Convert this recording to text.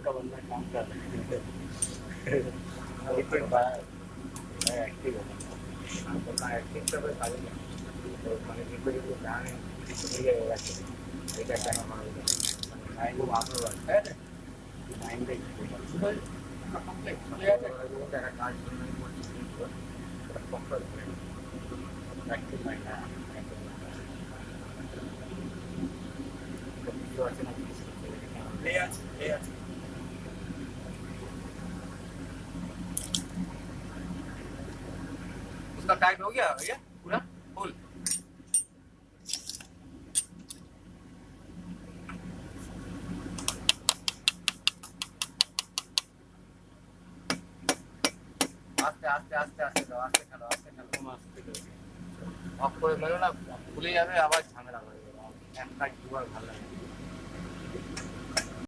का बंदा काम कर रहा है लेकिन मैं एक्टिव हो तो मैं एक्टिव से कोई खाली नहीं तो मैंने जिनको जो ध्यान है ये एक ऐसा हमारे माइंड को वहाँ पर रखता है माइंड का तेरा कार्ड एक्टिव माइंड है तो ऐसे ना ले उसका टाइट हो गया भैया पूरा फुल आस्ते आस्ते आस्ते आस्ते दो आस्ते चलो आपको मतलब ना भूले जावे आवाज झमेला करेगा একটা দুবার ভালো লাগে